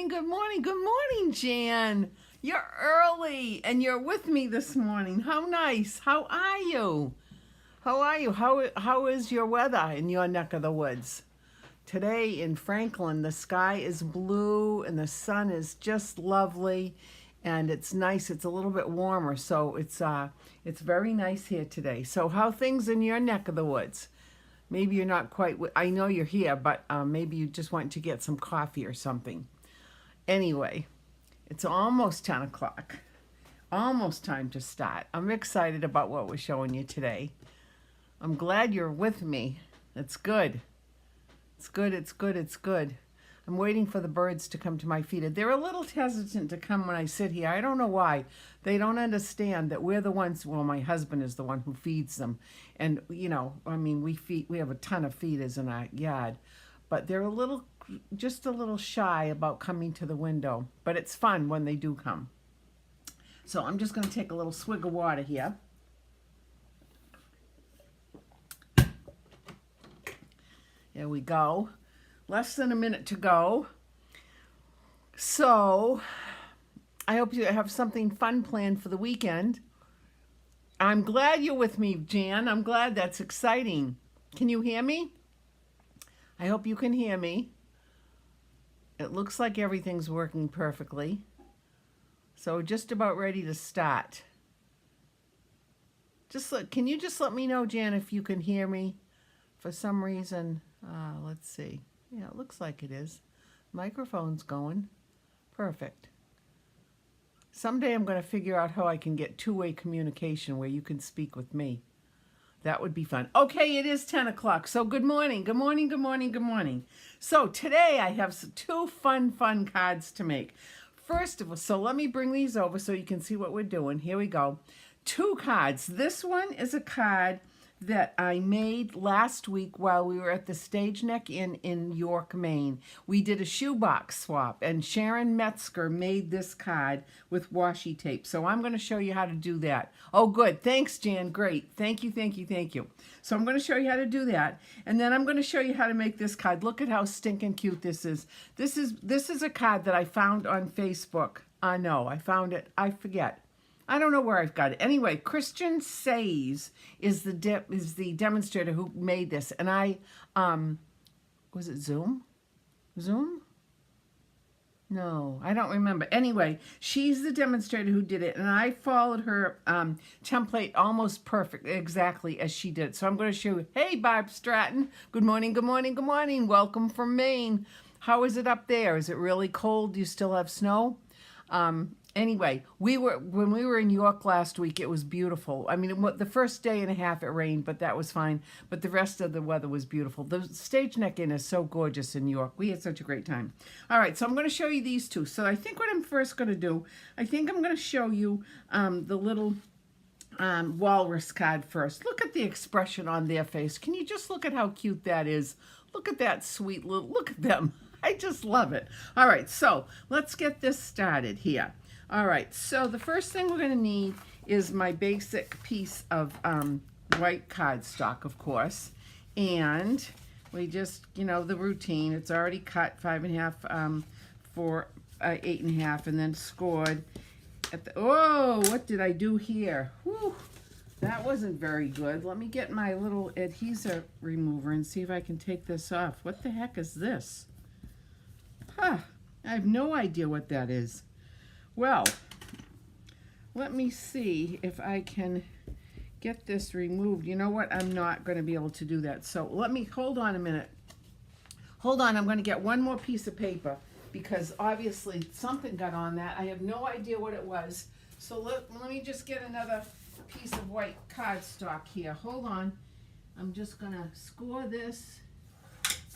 good morning, Jan. You're early and you're with me this morning. How nice. How are you? How is your weather in your neck of the woods? Today in Franklin, the sky is blue and the sun is just lovely and it's nice. It's a little bit warmer, so it's very nice here today. So how things in your neck of the woods? Maybe you're not quite, I know you're here, but maybe you just went to get some coffee or something. Anyway, it's almost 10 o'clock. Almost time to start. I'm excited about what we're showing you today. I'm glad you're with me. It's good. It's good. I'm waiting for the birds to come to my feet. They're a little hesitant to come when I sit here. I don't know why. They don't understand that we're the ones, well, my husband is the one who feeds them. And, you know, I mean, we have a ton of feeders in our yard. But they're just a little shy about coming to the window. But it's fun when they do come. So I'm just going to take a little swig of water here. There we go. Less than a minute to go. So, I hope you have something fun planned for the weekend. I'm glad you're with me, Jan. I'm glad. That's exciting. Can you hear me? I hope you can hear me. It looks like everything's working perfectly. So, just about ready to start. Can you just let me know, Jan, if you can hear me? For some reason, let's see. Yeah, it looks like it is. Microphone's going. Perfect. Someday I'm going to figure out how I can get two-way communication where you can speak with me. That would be fun. Okay, it is 10 o'clock. So good morning. So today I have two fun cards to make. First of all, so let me bring these over so you can see what we're doing. Here we go. Two cards. This one is a card that I made last week while we were at the Stage Neck Inn in York, Maine. We did a shoebox swap, and Sharon Metzger made this card with washi tape. So I'm going to show you how to do that. Oh, good. Thanks, Jan. Great. Thank you. So I'm going to show you how to do that, and then I'm going to show you how to make this card. Look at how stinking cute this is. This is a card that I found on Facebook. No, I found it. I forget. I don't know where I've got it. Anyway, Christian Says is the demonstrator who made this. And was it Zoom? No, I don't remember. Anyway, she's the demonstrator who did it. And I followed her template almost perfect, exactly as she did. So I'm going to show you. Hey, Barb Stratton. Good morning. Welcome from Maine. How is it up there? Is it really cold? Do you still have snow? Anyway, when we were in York last week, it was beautiful. I mean, the first day and a half it rained, but that was fine. But the rest of the weather was beautiful. The Stage Neck Inn is so gorgeous in York. We had such a great time. All right, so I'm going to show you these two. So I think what I'm first going to do, I'm going to show you the little walrus card first. Look at the expression on their face. Can you just look at how cute that is? Look at that sweet little, look at them. I just love it. All right, so let's get this started here. All right, so the first thing we're going to need is my basic piece of white cardstock, of course. And we just, you know, the routine. It's already cut 5.5 for 8.5 and then scored. Oh, what did I do here? Whew, that wasn't very good. Let me get my little adhesive remover and see if I can take this off. What the heck is this? Huh, I have no idea what that is. Well, let me see if I can get this removed. You know what? I'm not going to be able to do that. So hold on a minute. Hold on, I'm going to get one more piece of paper because obviously something got on that. I have no idea what it was. So let me just get another piece of white cardstock here. Hold on. I'm just going to score this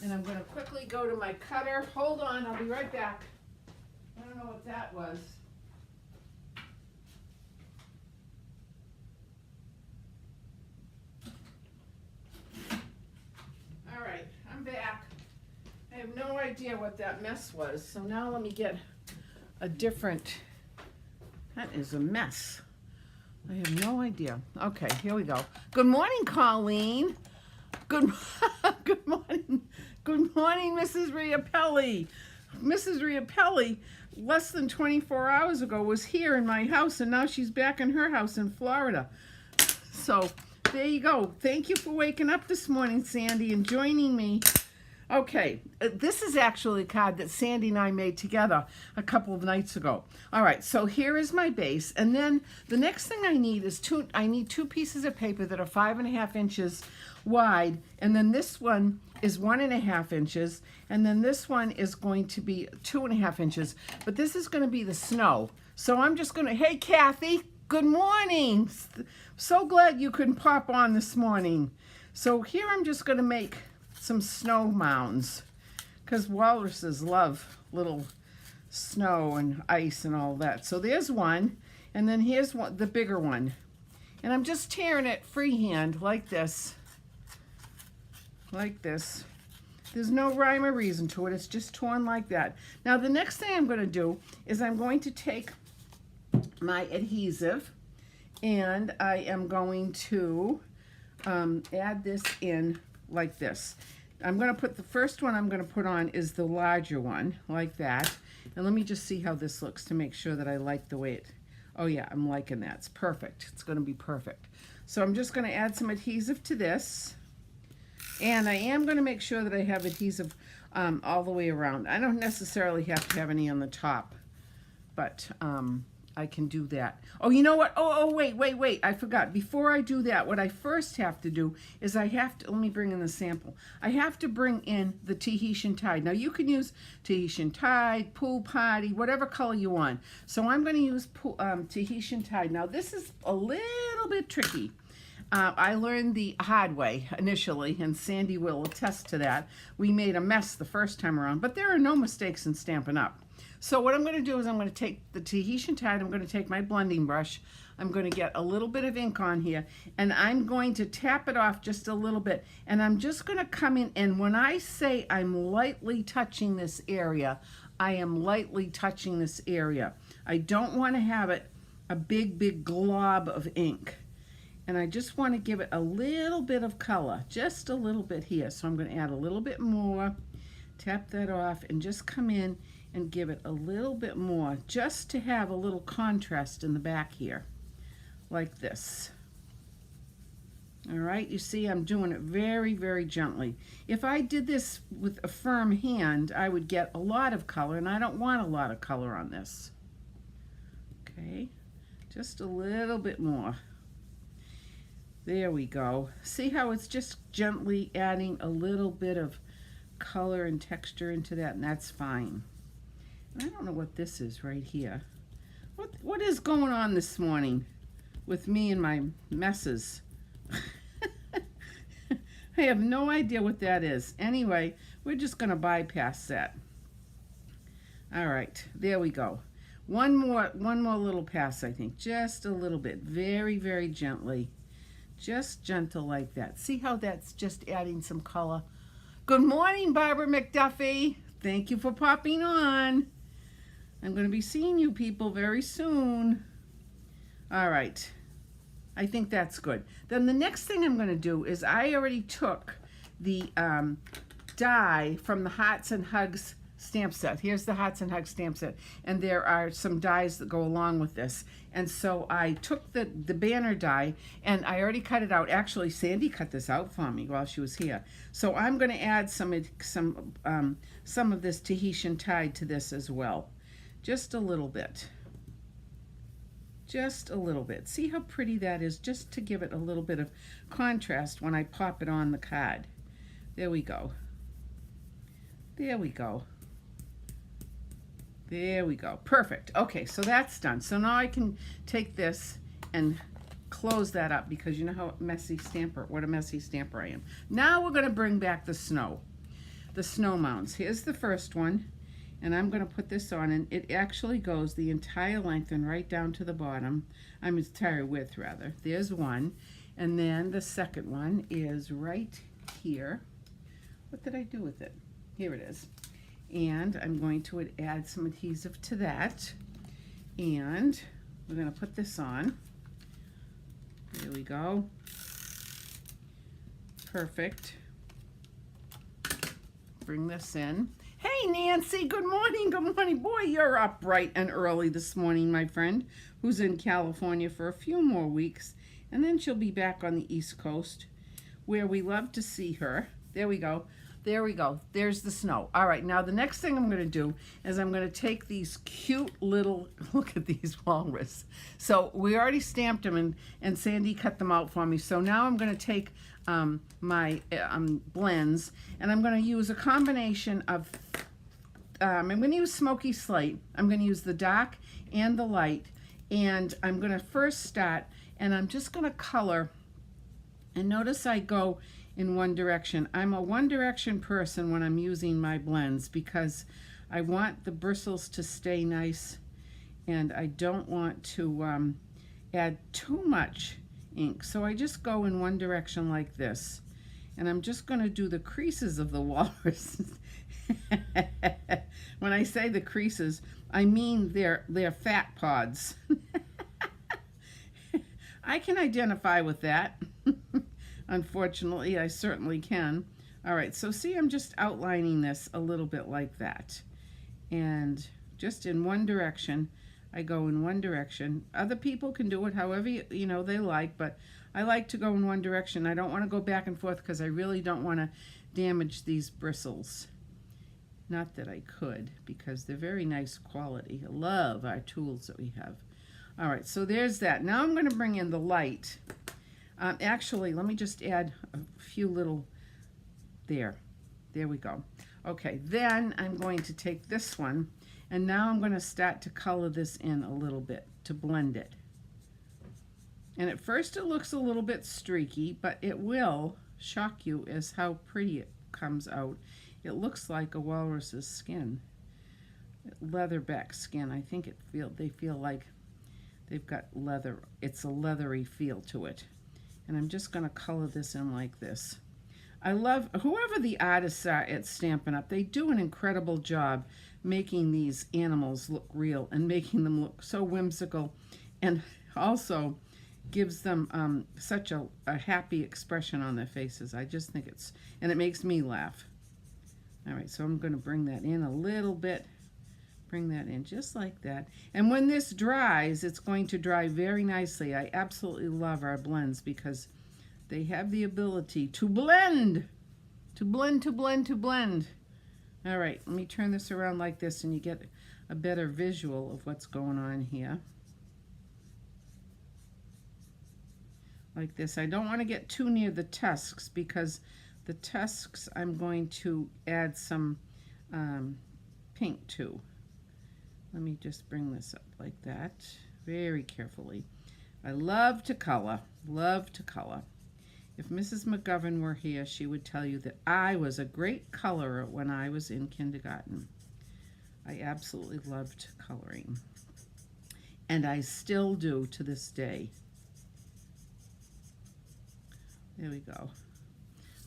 and I'm going to quickly go to my cutter. Hold on, I'll be right back. I don't know what that was. All right, I'm back. I have no idea what that mess was. So now let me get a different, that is a mess. I have no idea. Okay, here we go. Good morning, Colleen. Good morning, Mrs. Riapelli. Mrs. Riapelli, less than 24 hours ago, was here in my house, and now she's back in her house in Florida. So there you go. Thank you for waking up this morning, Sandy, and joining me. Okay, this is actually a card that Sandy and I made together a couple of nights ago. All right, so here is my base, and then the next thing I need is two pieces of paper that are 5.5 inches wide, and then this one is 1.5 inches, and then this one is going to be 2.5 inches, but this is going to be the snow. So I'm just going to, hey Kathy, good morning. So glad you could pop on this morning. So here I'm just going to make some snow mounds, because walruses love little snow and ice and all that. So there's one, and then here's one, the bigger one, and I'm just tearing it freehand like this, There's no rhyme or reason to it. It's just torn like that. Now the next thing I'm going to do is I'm going to take my adhesive, and I am going to add this in like this. I'm going to put the first one I'm going to put on is the larger one, like that. And let me just see how this looks to make sure that I like the way it, oh yeah, I'm liking that. It's perfect. It's going to be perfect. So I'm just going to add some adhesive to this. And I am going to make sure that I have adhesive all the way around. I don't necessarily have to have any on the top, but I can do that. Oh, you know what? Oh, wait. I forgot. Before I do that, what I first have to do is I have to, let me bring in the sample. I have to bring in the Tahitian Tide. Now, you can use Tahitian Tide, Pool Party, whatever color you want. So I'm going to use Tahitian Tide. Now, this is a little bit tricky. I learned the hard way initially, and Sandy will attest to that. We made a mess the first time around, but there are no mistakes in Stampin' Up! So what I'm going to do is I'm going to take the Tahitian Tide, I'm going to take my blending brush, I'm going to get a little bit of ink on here, and I'm going to tap it off just a little bit, and I'm just going to come in, and when I say I'm lightly touching this area, I am lightly touching this area. I don't want to have it a big glob of ink. And I just want to give it a little bit of color, just a little bit here. So I'm going to add a little bit more, tap that off, and just come in and give it a little bit more, just to have a little contrast in the back here, like this. All right, you see I'm doing it very gently. If I did this with a firm hand, I would get a lot of color, and I don't want a lot of color on this. Okay, just a little bit more. There we go. See how it's just gently adding a little bit of color and texture into that, and that's fine. And I don't know what this is right here. What is going on this morning with me and my messes? I have no idea what that is. Anyway, we're just going to bypass that. All right, there we go. One more little pass, I think. Just a little bit. Very gently. Just gentle like that. See how that's just adding some color? Good morning, Barbara McDuffie. Thank you for popping on. I'm going to be seeing you people very soon. All right. I think that's good. Then the next thing I'm going to do is I already took the die from the Hearts and Hugs stamp set. Here's the Hearts and Hugs stamp set, and there are some dies that go along with this. And so I took the banner die, and I already cut it out. Actually, Sandy cut this out for me while she was here. So I'm going to add some of this Tahitian Tide to this as well, just a little bit. Just a little bit. See how pretty that is, just to give it a little bit of contrast when I pop it on the card. There we go. There we go. There we go. Perfect. Okay, so that's done. So now I can take this and close that up, because you know how messy stamper, what a messy stamper I am. Now we're going to bring back the snow mounds. Here's the first one, and I'm going to put this on, and it actually goes the entire length and right down to the bottom. Entire width rather. There's one, and then the second one is right here. What did I do with it? Here it is. And I'm going to add some adhesive to that, and we're going to put this on. There we go. Perfect. Bring this in. Hey, Nancy, good morning, good morning. Boy, you're up bright and early this morning, my friend, who's in California for a few more weeks, and then she'll be back on the East Coast, where we love to see her. There we go. There we go. There's the snow. All right, now the next thing I'm going to do is I'm going to take these cute little, look at these walrus. So we already stamped them, and Sandy cut them out for me. So now I'm going to take my blends, and I'm going to use a combination of, I'm going to use Smoky Slate. I'm going to use the dark and the light, and I'm going to first start, and I'm just going to color, and notice I go in one direction. I'm a one direction person when I'm using my blends because I want the bristles to stay nice, and I don't want to add too much ink. So I just go in one direction like this, and I'm just going to do the creases of the walrus. When I say the creases, I mean they're fat pods. I can identify with that. Unfortunately, I certainly can. All right, so see, I'm just outlining this a little bit like that. And just in one direction, I go in one direction. Other people can do it however they like, but I like to go in one direction. I don't want to go back and forth because I really don't want to damage these bristles. Not that I could, because they're very nice quality. I love our tools that we have. All right, so there's that. Now I'm going to bring in the light. Actually, let me just add a few little, there we go. Okay, then I'm going to take this one, and now I'm going to start to color this in a little bit to blend it. And at first it looks a little bit streaky, but it will shock you as how pretty it comes out. It looks like a walrus's skin, leatherback skin. I think they feel like they've got leather. It's a leathery feel to it. And I'm just going to color this in like this. I love, whoever the artists are at Stampin' Up, they do an incredible job making these animals look real and making them look so whimsical, and also gives them such a happy expression on their faces. I just think and it makes me laugh. All right, so I'm going to bring that in a little bit. Bring that in just like that. And when this dries, it's going to dry very nicely. I absolutely love our blends because they have the ability to blend. To blend, to blend, to blend. All right, let me turn this around like this and you get a better visual of what's going on here. Like this. I don't want to get too near the tusks because the tusks I'm going to add some pink to. Let me just bring this up like that, very carefully. I love to color, love to color. If Mrs. McGovern were here, she would tell you that I was a great colorer when I was in kindergarten. I absolutely loved coloring, and I still do to this day. There we go.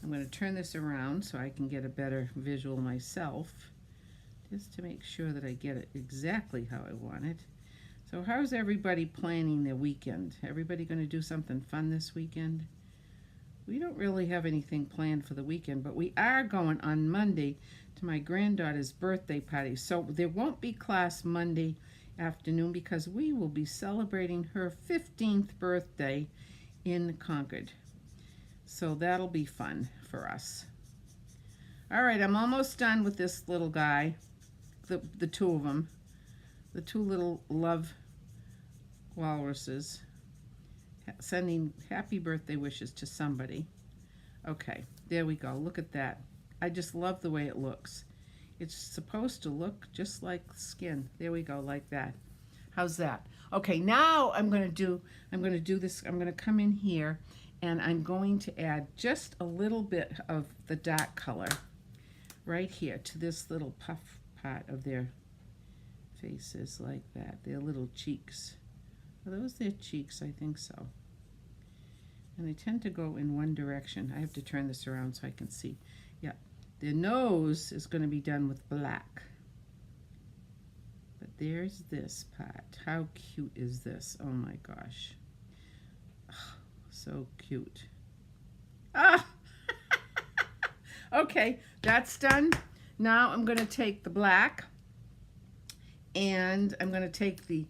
I'm going to turn this around so I can get a better visual myself, just to make sure that I get it exactly how I want it. So how's everybody planning their weekend? Everybody going to do something fun this weekend? We don't really have anything planned for the weekend, but we are going on Monday to my granddaughter's birthday party. So there won't be class Monday afternoon because we will be celebrating her 15th birthday in Concord. So that'll be fun for us. All right, I'm almost done with this little guy. The two of them, the two little love walruses, sending happy birthday wishes to somebody. Okay, there we go. Look at that. I just love the way it looks. It's supposed to look just like skin. There we go, like that. How's that? Okay, now I'm going to do this. I'm going to come in here and I'm going to add just a little bit of the dark color right here to this little puff part of their faces like that, their little cheeks. Are those their cheeks? I think so. And they tend to go in one direction. I have to turn this around so I can see. Yeah, their nose is going to be done with black. But there's this part. How cute is this? Oh my gosh. Oh, so cute. Ah! Okay, that's done. Now I'm going to take the black, and I'm going to take the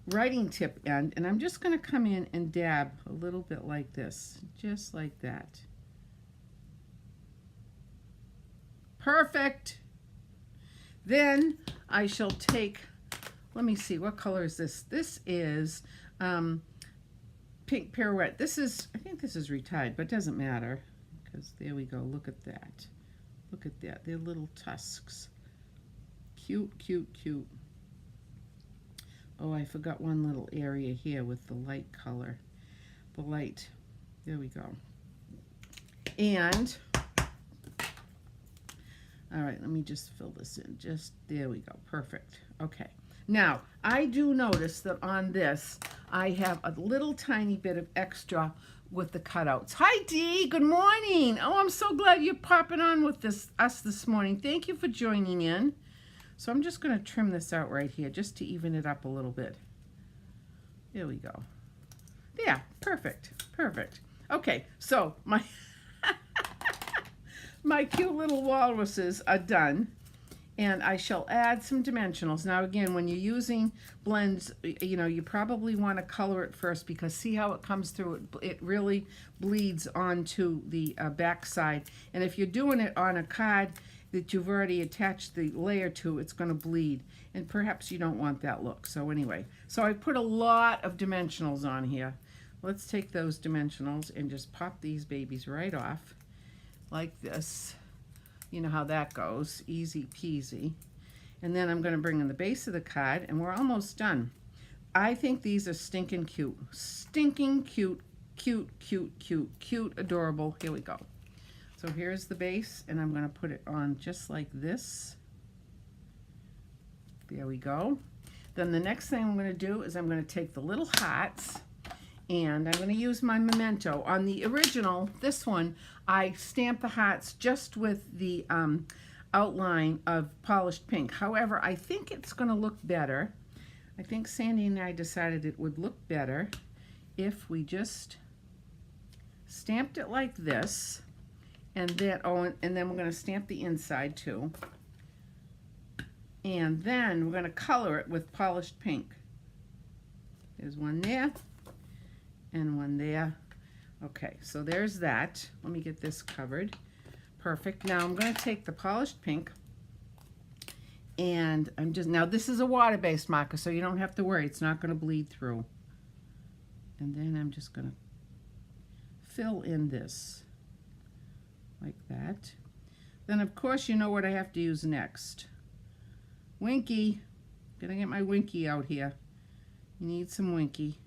writing tip end, and I'm just going to come in and dab a little bit like this, just like that. Perfect. Then I shall take, let me see, what color is this? This is Pink Pirouette. This is, I think this is retied, but it doesn't matter, because there we go. Look at that. Look at that. They're little tusks. Cute, cute, cute. Oh, I forgot one little area here with the light color. The light. There we go. And, all right, let me just fill this in. Just, there we go. Perfect. Okay. Now, I do notice that on this, I have a little tiny bit of extra with the cutouts. Hi, Dee. Good morning. Oh, I'm so glad you're popping on with us this morning. Thank you for joining in. So I'm just going to trim this out right here just to even it up a little bit. There we go. Yeah, perfect. Perfect. Okay, so my my cute little walruses are done. And I shall add some dimensionals. Now again, when you're using blends, you know, you probably want to color it first, because see how it comes through? It really bleeds onto the back side. And if you're doing it on a card that you've already attached the layer to, it's going to bleed. And perhaps you don't want that look. So anyway, so I put a lot of dimensionals on here. Let's take those dimensionals and just pop these babies right off like this. You know how that goes, easy peasy. And then I'm going to bring in the base of the card, and we're almost done. I think these are stinking cute. Stinking cute, cute, cute, cute, cute, adorable. Here we go. So here's the base, and I'm going to put it on just like this. There we go. Then the next thing I'm going to do is I'm going to take the little hearts, and I'm going to use my memento. On the original, this one, I stamped the hearts just with the outline of polished pink. However, I think it's going to look better. I think Sandy and I decided it would look better if we just stamped it like this, and then, oh, and then we're going to stamp the inside too. And then we're going to color it with polished pink. There's one there. And one there. Okay, so there's that. Let me get this covered. Perfect. Now I'm going to take the polished pink, and I'm just, now this is a water-based marker, so you don't have to worry, it's not going to bleed through. And then I'm just going to fill in this like that. Then of course you know what I have to use next. Winky. Gonna get my Winky out here. You need some Winky.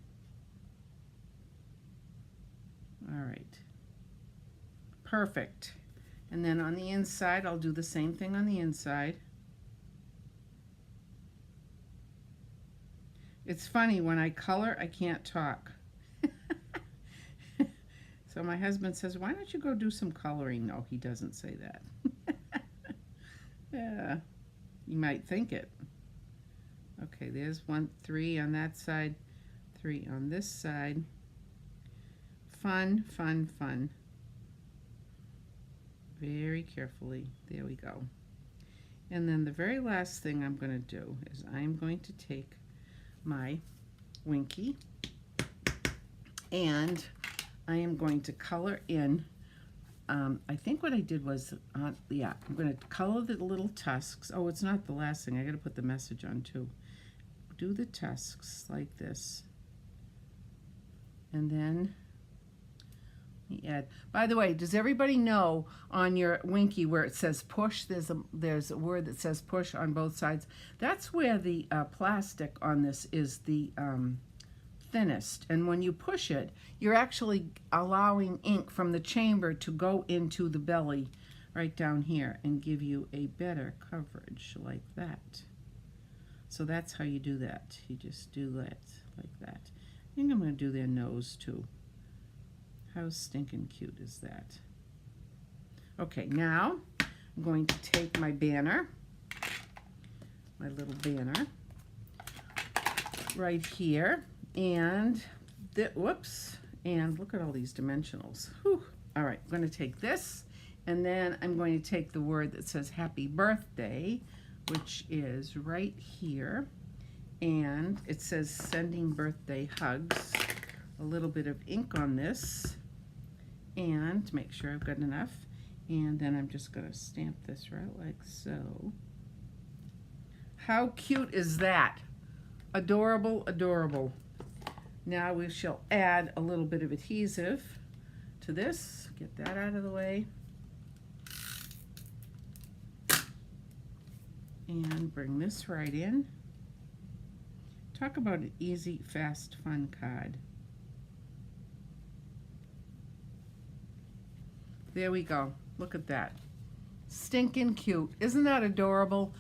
All right, perfect. And then on the inside, I'll do the same thing on the inside. It's funny, when I color, I can't talk. So my husband says, why don't you go do some coloring? No, he doesn't say that. Yeah, you might think it. Okay, there's 3 on that side, 3 on this side. Fun, fun, fun. Very carefully. There we go. And then the very last thing I'm going to do is I'm going to take my Winky, and I am going to color in, I think what I did was, yeah, I'm going to color the little tusks. Oh, it's not the last thing. I got to put the message on too. Do the tusks like this. And then add. By the way, does everybody know on your Winky where it says push, there's a word that says push on both sides? That's where the plastic on this is the thinnest. And when you push it, you're actually allowing ink from the chamber to go into the belly right down here and give you a better coverage like that. So that's how you do that. You just do that like that. I think I'm going to do their nose too. How stinking cute is that? Okay, now I'm going to take my banner, my little banner, right here, and whoops, and look at all these dimensionals. Whew. All right, I'm going to take this, And then I'm going to take the word that says happy birthday, which is right here. And it says sending birthday hugs. A little bit of ink on this. And make sure I've got enough. And then I'm just going to stamp this right like so. How cute is that? Adorable, adorable. Now we shall add a little bit of adhesive to this. Get that out of the way. And bring this right in. Talk about an easy, fast, fun card. There we go. Look at that. Stinking cute. Isn't that adorable?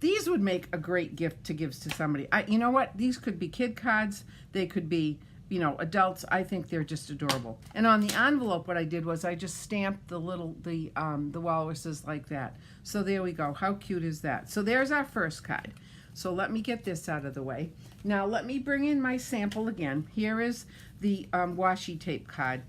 These would make a great gift to give to somebody. You know what? These could be kid cards. They could be, you know, adults. I think they're just adorable. And on the envelope, what I did was I just stamped the walruses like that. So there we go. How cute is that? So there's our first card. So let me get this out of the way. Now let me bring in my sample again. Here is the washi tape card,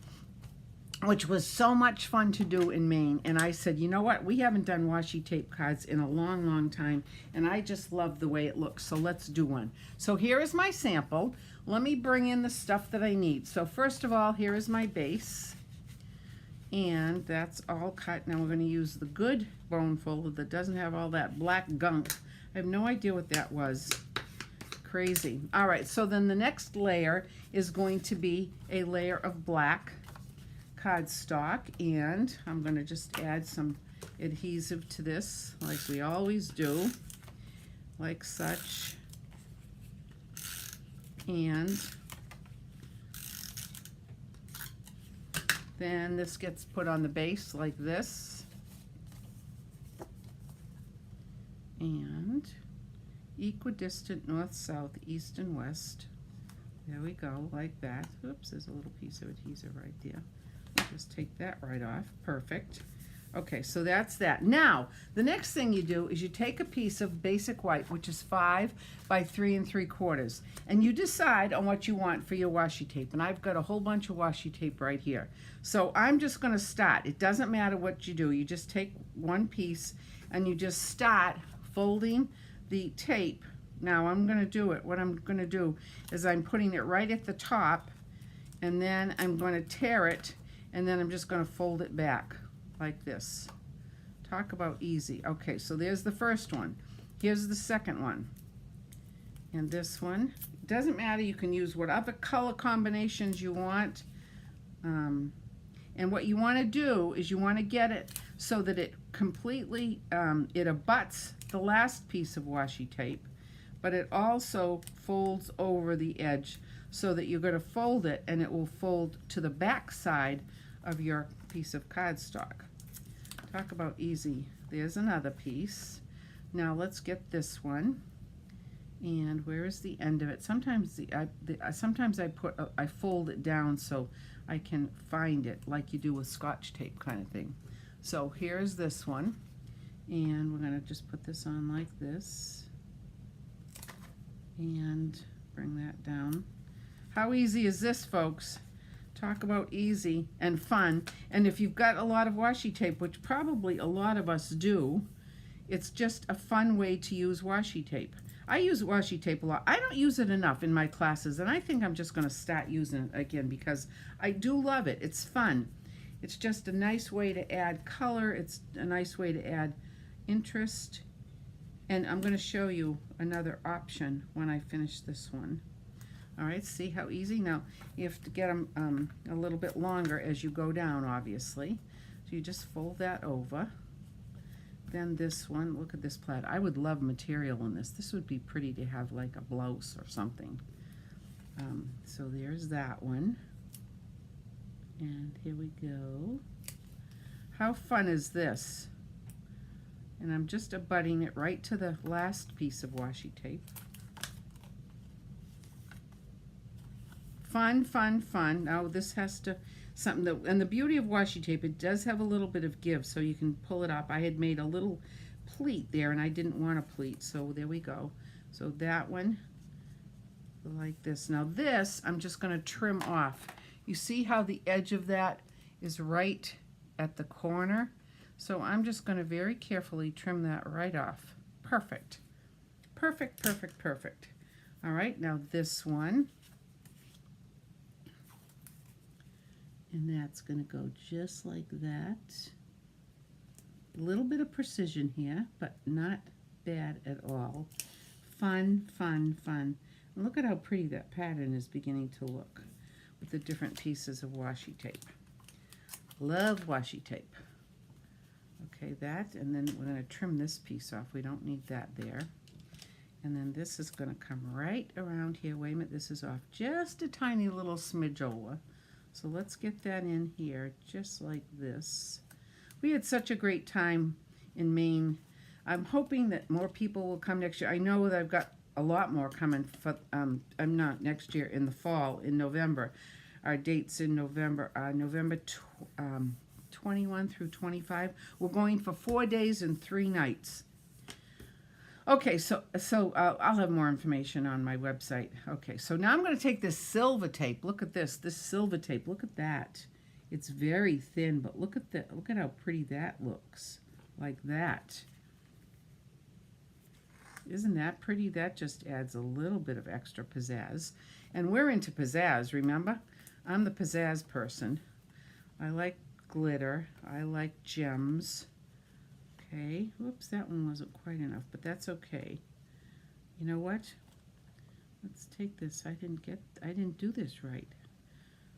which was so much fun to do in Maine. And I said, you know what? We haven't done washi tape cards in a long, long time. And I just love the way it looks. So let's do one. So here is my sample. Let me bring in the stuff that I need. So first of all, here is my base. And that's all cut. Now we're going to use the good bone folder that doesn't have all that black gunk. I have no idea what that was. Crazy. All right, so then the next layer is going to be a layer of black cardstock, and I'm going to just add some adhesive to this like we always do, like such. And then this gets put on the base like this. And equidistant north, south, east, and west. There we go, like that. Oops, there's a little piece of adhesive right there. I'll just take that right off. Perfect. Okay, so that's that. Now, the next thing you do is you take a piece of basic white, which is 5 by 3 3/4, and you decide on what you want for your washi tape. And I've got a whole bunch of washi tape right here. So I'm just going to start. It doesn't matter what you do. You just take one piece and you just start folding the tape. Now I'm going to do it. What I'm going to do is I'm putting it right at the top, and then I'm going to tear it, and then I'm just going to fold it back like this. Talk about easy. Okay, so there's the first one. Here's the second one. And this one. It doesn't matter. You can use whatever color combinations you want. And what you want to do is you want to get it so that it completely, it abuts the last piece of washi tape, but it also folds over the edge so that you're going to fold it and it will fold to the back side of your piece of cardstock. Talk about easy. There's another piece. Now let's get this one. And where is the end of it? Sometimes I fold it down so I can find it, like you do with Scotch tape kind of thing. So here's this one, and we're going to just put this on like this and bring that down. How easy is this, folks? Talk about easy and fun. And if you've got a lot of washi tape, which probably a lot of us do, it's just a fun way to use washi tape. I use washi tape a lot. I don't use it enough in my classes, and I think I'm just going to start using it again because I do love it. It's fun. It's just a nice way to add color. It's a nice way to add interest. And I'm going to show you another option when I finish this one. All right, see how easy? Now, you have to get them a little bit longer as you go down, obviously. So you just fold that over. Then this one, look at this plaid. I would love material in this. This would be pretty to have like a blouse or something. So there's that one. And here we go. How fun is this? And I'm just abutting it right to the last piece of washi tape. Fun, fun, fun. Now this has to, something that, and the beauty of washi tape, it does have a little bit of give, so you can pull it up. I had made a little pleat there, and I didn't want a pleat, so there we go. So that one, like this. Now this, I'm just going to trim off. You see how the edge of that is right at the corner? So I'm just going to very carefully trim that right off. Perfect. Perfect, perfect, perfect. All right, now this one. And that's going to go just like that. A little bit of precision here, but not bad at all. Fun, fun, fun. And look at how pretty that pattern is beginning to look with the different pieces of washi tape. Love washi tape. Okay, that, and then we're going to trim this piece off. We don't need that there. And then this is going to come right around here. Wait a minute, this is off just a tiny little smidge over. So let's get that in here just like this. We had such a great time in Maine. I'm hoping that more people will come next year. I know that I've got a lot more coming for, I'm not next year, in the fall, in November. Our dates in November are November 21 through 25. We're going for 4 days and 3 nights. Okay, so I'll have more information on my website. Okay, so now I'm going to take this silver tape. Look at this silver tape. Look at that. It's very thin, but look at that. Look at how pretty that looks, like that. Isn't that pretty? That just adds a little bit of extra pizzazz. And we're into pizzazz, remember? I'm the pizzazz person. I like glitter. I like gems. Okay, whoops, that one wasn't quite enough, but that's okay. You know what? Let's take this. I didn't do this right.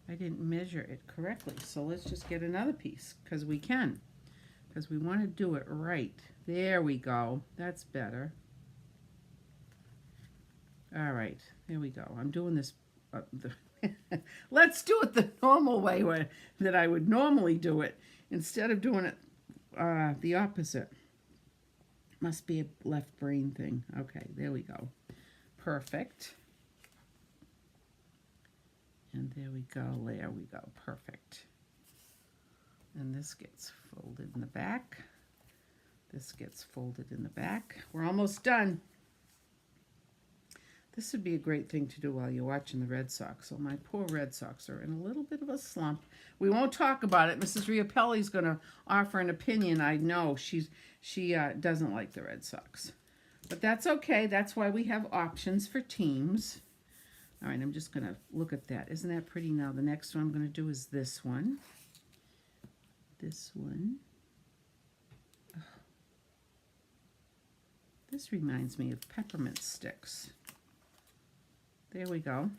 I didn't measure it correctly. So let's just get another piece, because we can. Because we want to do it right. There we go. That's better. All right, there we go. I'm doing this. Let's do it the normal way that I would normally do it, instead of doing it the opposite. Must be a left brain thing. Okay, there we go. Perfect. And there we go. There we go. Perfect. And this gets folded in the back. This gets folded in the back. We're almost done. This would be a great thing to do while you're watching the Red Sox. So my poor Red Sox are in a little bit of a slump. We won't talk about it. Mrs. Riopelli's going to offer an opinion. I know she doesn't like the Red Sox. But that's okay. That's why we have options for teams. All right, I'm just going to look at that. Isn't that pretty? Now the next one I'm going to do is this one. This one. Oh. This reminds me of peppermint sticks. There we go.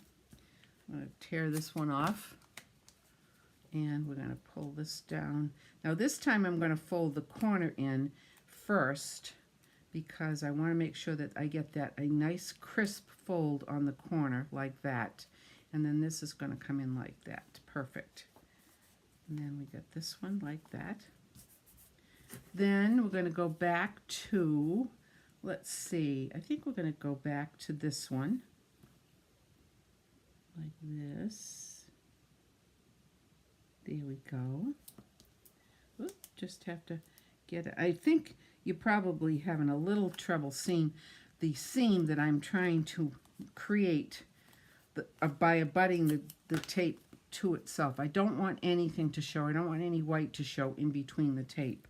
I'm going to tear this one off. And we're going to pull this down. Now this time I'm going to fold the corner in first, because I want to make sure that I get that a nice crisp fold on the corner like that. And then this is going to come in like that. Perfect. And then we get this one like that. Then we're going to go back to, let's see, I think we're going to go back to this one. Like this. There we go. Oop, just have to get it. I think you're probably having a little trouble seeing the seam that I'm trying to create by abutting the tape to itself. I don't want anything to show. I don't want any white to show in between the tape.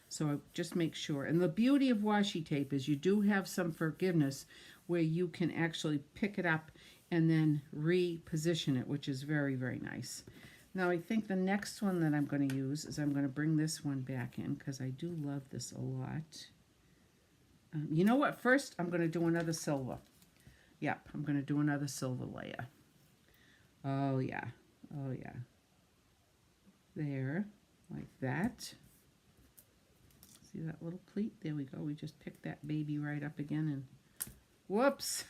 So just make sure. And the beauty of washi tape is you do have some forgiveness where you can actually pick it up and then reposition it, which is very, very nice. Now I think the next one that I'm going to use is I'm going to bring this one back in, because I do love this a lot. You know what? First I'm going to do another silver. Yep, I'm going to do another silver layer. Oh yeah, oh yeah. There, like that. See that little pleat? There we go. We just picked that baby right up again, and whoops!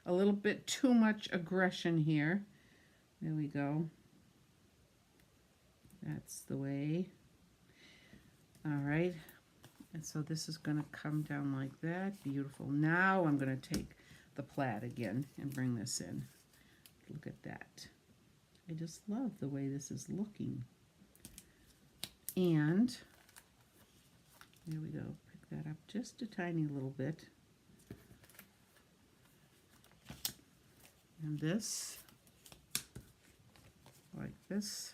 A little bit too much aggression here. There we go. That's the way. All right. And so this is going to come down like that. Beautiful. Now I'm going to take the plaid again and bring this in. Look at that. I just love the way this is looking. And there we go. Pick that up just a tiny little bit. And this, like this.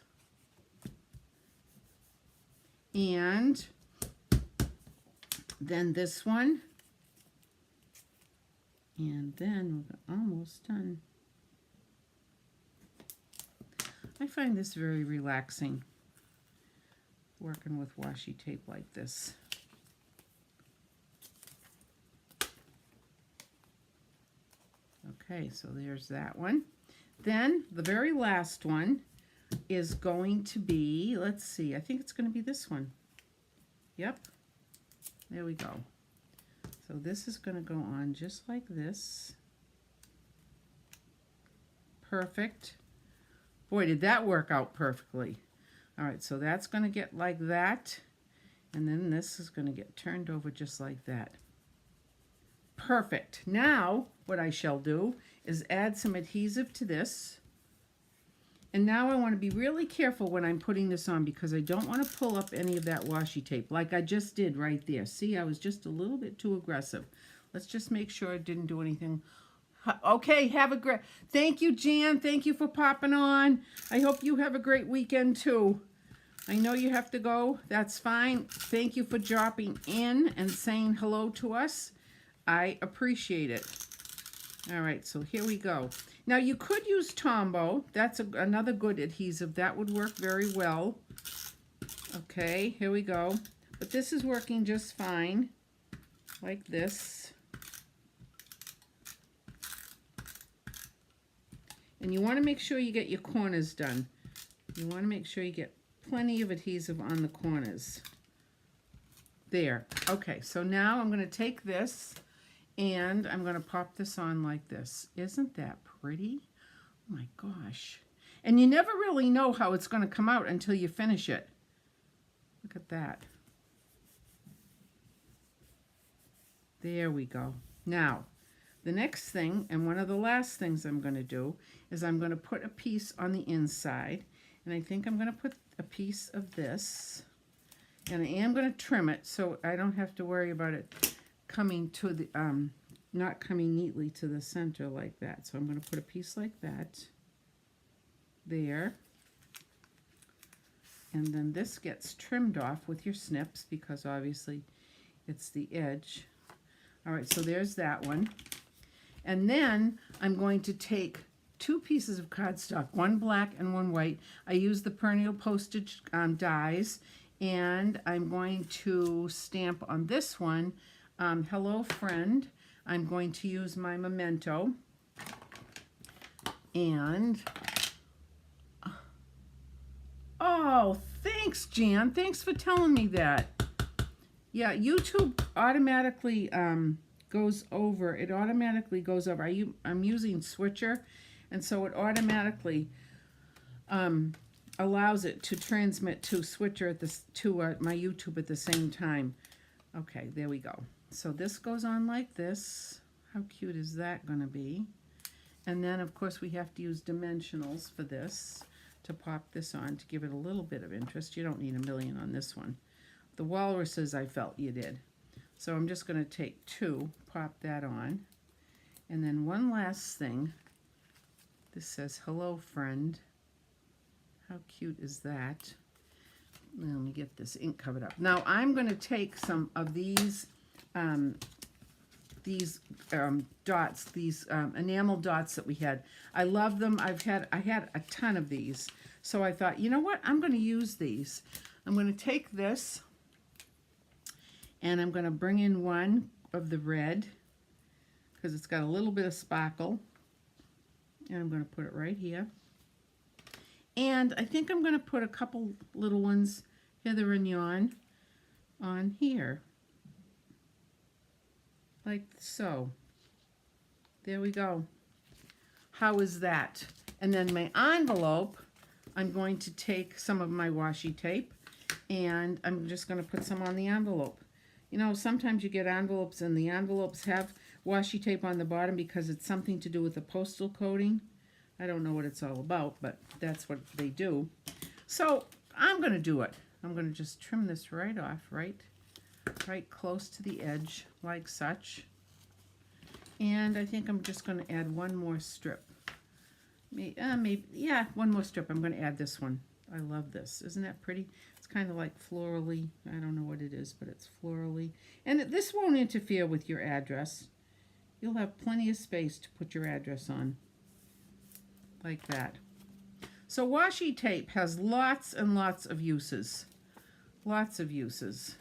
And Then this one. And then we're almost done. I find this very relaxing, working with washi tape like this. Okay, so there's that one. Then the very last one is going to be, let's see, I think it's going to be this one. Yep, there we go. So this is going to go on just like this. Perfect. Boy, did that work out perfectly. All right, so that's going to get like that. And then this is going to get turned over just like that. Perfect. Now, what I shall do is add some adhesive to this. And now I want to be really careful when I'm putting this on because I don't want to pull up any of that washi tape like I just did right there. See, I was just a little bit too aggressive. Let's just make sure I didn't do anything. Okay, have a great... Thank you, Jan. Thank you for popping on. I hope you have a great weekend, too. I know you have to go. That's fine. Thank you for dropping in and saying hello to us. I appreciate it. All right, so here we go. Now, you could use Tombow. That's another good adhesive. That would work very well. Okay, here we go. But this is working just fine, like this. And you want to make sure you get your corners done. You want to make sure you get plenty of adhesive on the corners. There. Okay, so now I'm going to take this and I'm going to pop this on like this. Isn't that pretty? Oh my gosh. And you never really know how it's going to come out until you finish it. Look at that. There we go. Now, the next thing, and one of the last things I'm going to do, is I'm going to put a piece on the inside. And I think I'm going to put a piece of this. And I am going to trim it so I don't have to worry about it coming to the, not coming neatly to the center like that. So I'm going to put a piece like that there. And then this gets trimmed off with your snips because obviously it's the edge. All right, so there's that one. And then I'm going to take two pieces of cardstock, one black and one white. I use the perennial postage dies, and I'm going to stamp on this one, Hello Friend. I'm going to use my memento. And, oh, thanks, Jan. Thanks for telling me that. Yeah, YouTube automatically goes over. It automatically goes over. I'm using Switcher, and so it automatically allows it to transmit to Switcher at this to my YouTube at the same time. Okay, there we go. So this goes on like this. How cute is that going to be? And then, of course, we have to use dimensionals for this to pop this on to give it a little bit of interest. You don't need a million on this one. The walruses, I felt you did. So I'm just going to take two, pop that on. And then one last thing. This says, Hello Friend. How cute is that? Let me get this ink covered up. Now I'm going to take some of these dots, these enamel dots that we had. I love them. I had a ton of these. So I thought, you know what? I'm going to use these. I'm going to take this and I'm going to bring in one of the red because it's got a little bit of sparkle. And I'm going to put it right here. And I think I'm going to put a couple little ones, hither and yon, on here. Like so. There we go. How is that? And then my envelope, I'm going to take some of my washi tape and I'm just going to put some on the envelope. You know, sometimes you get envelopes and the envelopes have washi tape on the bottom because it's something to do with the postal coding. I don't know what it's all about, but that's what they do. So I'm going to do it. I'm going to just trim this right off, right close to the edge, like such. And I think I'm just going to add one more strip. Maybe, yeah, one more strip. I'm going to add this one. I love this. Isn't that pretty? It's kind of like florally. I don't know what it is, but it's florally. And this won't interfere with your address. You'll have plenty of space to put your address on. Like that. So washi tape has lots and lots of uses. Lots of uses.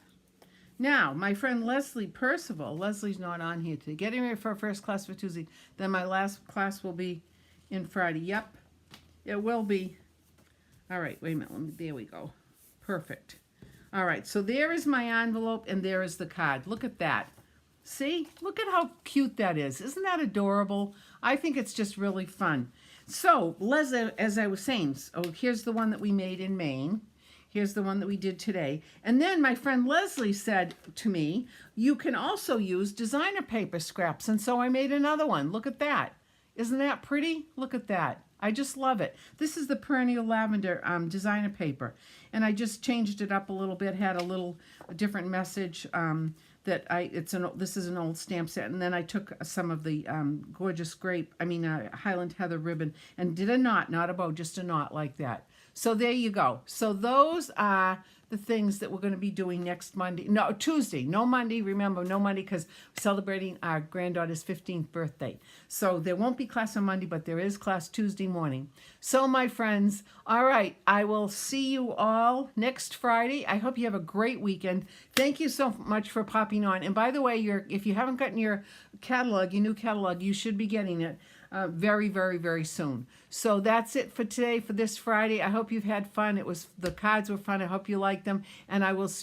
Now, my friend Leslie Percival, Leslie's not on here today, getting ready for first class for Tuesday. Then my last class will be in Friday. Yep, it will be. All right, wait a minute. There we go. Perfect. All right, so there is my envelope and there is the card. Look at that. See? Look at how cute that is. Isn't that adorable? I think it's just really fun. So, Leslie, as I was saying, here's the one that we made in Maine. Here's the one that we did today. And then my friend Leslie said to me, you can also use designer paper scraps. And so I made another one. Look at that. Isn't that pretty? Look at that. I just love it. This is the Perennial Lavender designer paper. And I just changed it up a little bit, had a different message this is an old stamp set. And then I took some of the gorgeous Highland Heather ribbon and did a knot, not a bow, just a knot like that. So there you go. So those are the things that we're going to be doing next Monday. No, Tuesday. No Monday. Remember, no Monday because we're celebrating our granddaughter's 15th birthday. So there won't be class on Monday, but there is class Tuesday morning. So, my friends, all right, I will see you all next Friday. I hope you have a great weekend. Thank you so much for popping on. And by the way, if you haven't gotten your catalog, your new catalog, you should be getting it very, very, very soon. So that's it for today, for this Friday. I hope you've had fun. The cards were fun. I hope you liked them. And I will see